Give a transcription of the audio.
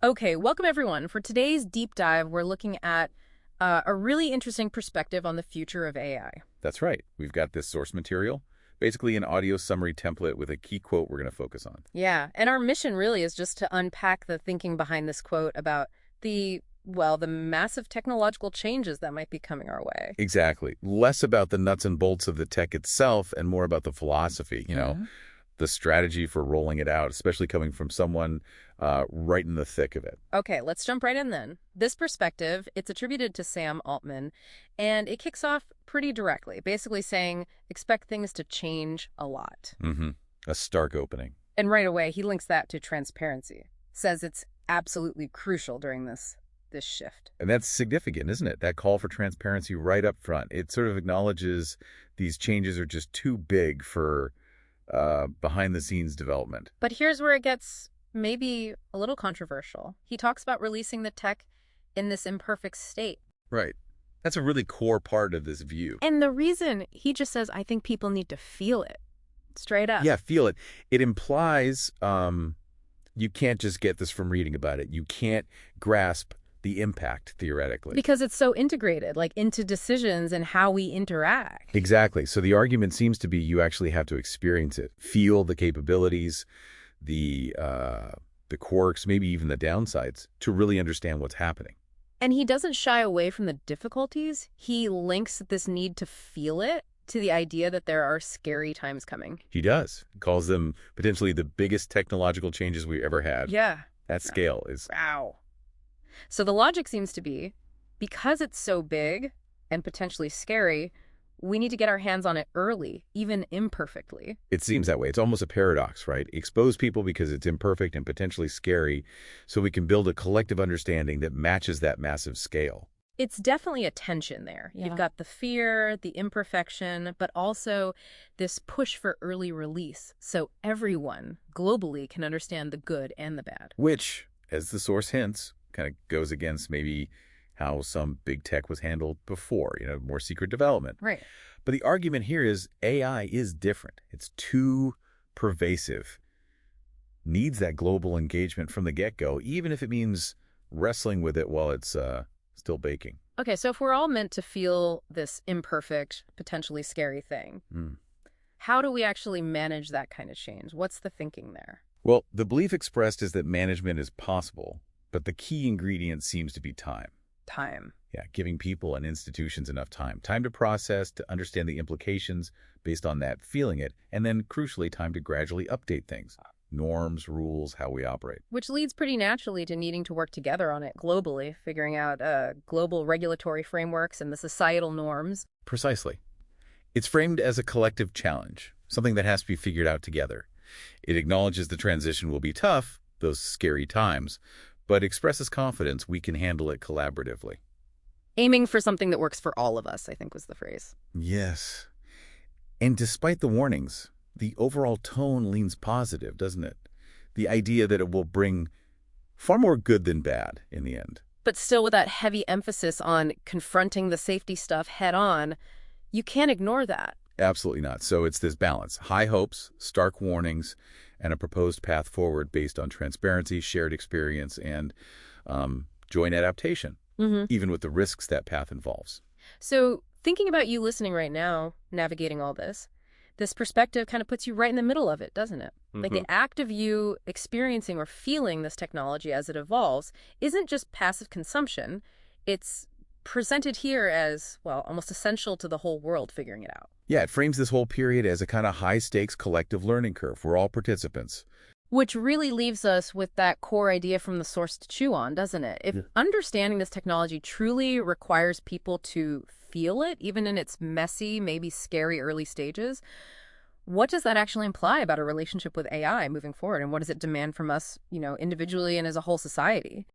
Okay, welcome everyone. For today's deep dive, we're looking at a really interesting perspective on the future of AI. That's right. We've got this source material, basically an audio summary template with a key quote we're going to focus on. Yeah, and our mission really is just to unpack the thinking behind this quote about the massive technological changes that might be coming our way. Exactly. Less about the nuts and bolts of the tech itself and more about the philosophy, the strategy for rolling it out, especially coming from someone right in the thick of it. Okay, let's jump right in then. This perspective, it's attributed to Sam Altman, and it kicks off pretty directly, basically saying, expect things to change a lot. Mm-hmm. A stark opening. And right away, he links that to transparency, says it's absolutely crucial during this shift. And that's significant, isn't it? That call for transparency right up front. It sort of acknowledges these changes are just too big for behind-the-scenes development. But here's where it gets maybe a little controversial. He talks about releasing the tech in this imperfect state. Right. That's a really core part of this view. And the reason, he just says, I think people need to feel it. Straight up. Yeah, feel it. It implies you can't just get this from reading about it. You can't grasp the impact, theoretically. Because it's so integrated, like into decisions and how we interact. Exactly. So the argument seems to be you actually have to experience it, feel the capabilities, the quirks, maybe even the downsides, to really understand what's happening. And he doesn't shy away from the difficulties. He links this need to feel it to the idea that there are scary times coming. He does. He calls them potentially the biggest technological changes we ever had. Yeah. That scale is... Wow. So the logic seems to be, because it's so big and potentially scary, we need to get our hands on it early, even imperfectly. It seems that way. It's almost a paradox, right? Expose people because it's imperfect and potentially scary, so we can build a collective understanding that matches that massive scale. It's definitely a tension there. Yeah. You've got the fear, the imperfection, but also this push for early release, so everyone globally can understand the good and the bad. Which, as the source hints, kind of goes against maybe how some big tech was handled before, more secret development. Right. But the argument here is AI is different. It's too pervasive. Needs that global engagement from the get-go, even if it means wrestling with it while it's still baking. Okay, so if we're all meant to feel this imperfect, potentially scary thing, how do we actually manage that kind of change? What's the thinking there? Well, the belief expressed is that management is possible, but the key ingredient seems to be time. Time. Yeah, giving people and institutions enough time. Time to process, to understand the implications based on that, feeling it, and then, crucially, time to gradually update things. Norms, rules, how we operate. Which leads pretty naturally to needing to work together on it globally, figuring out global regulatory frameworks and the societal norms. Precisely. It's framed as a collective challenge, something that has to be figured out together. It acknowledges the transition will be tough, those scary times, but expresses confidence we can handle it collaboratively. Aiming for something that works for all of us, I think was the phrase. Yes. And despite the warnings, the overall tone leans positive, doesn't it? The idea that it will bring far more good than bad in the end. But still with that heavy emphasis on confronting the safety stuff head on, you can't ignore that. Absolutely not. So it's this balance. High hopes, stark warnings, and a proposed path forward based on transparency, shared experience, and joint adaptation, even with the risks that path involves. So thinking about you listening right now, navigating all this perspective kind of puts you right in the middle of it, doesn't it? Like the act of you experiencing or feeling this technology as it evolves isn't just passive consumption. It's presented here as, well, almost essential to the whole world figuring it out. Yeah, it frames this whole period as a kind of high-stakes collective learning curve. We're all participants. Which really leaves us with that core idea from the source to chew on, doesn't it? If understanding this technology truly requires people to feel it, even in its messy, maybe scary early stages, what does that actually imply about a relationship with AI moving forward? And what does it demand from us, individually and as a whole society?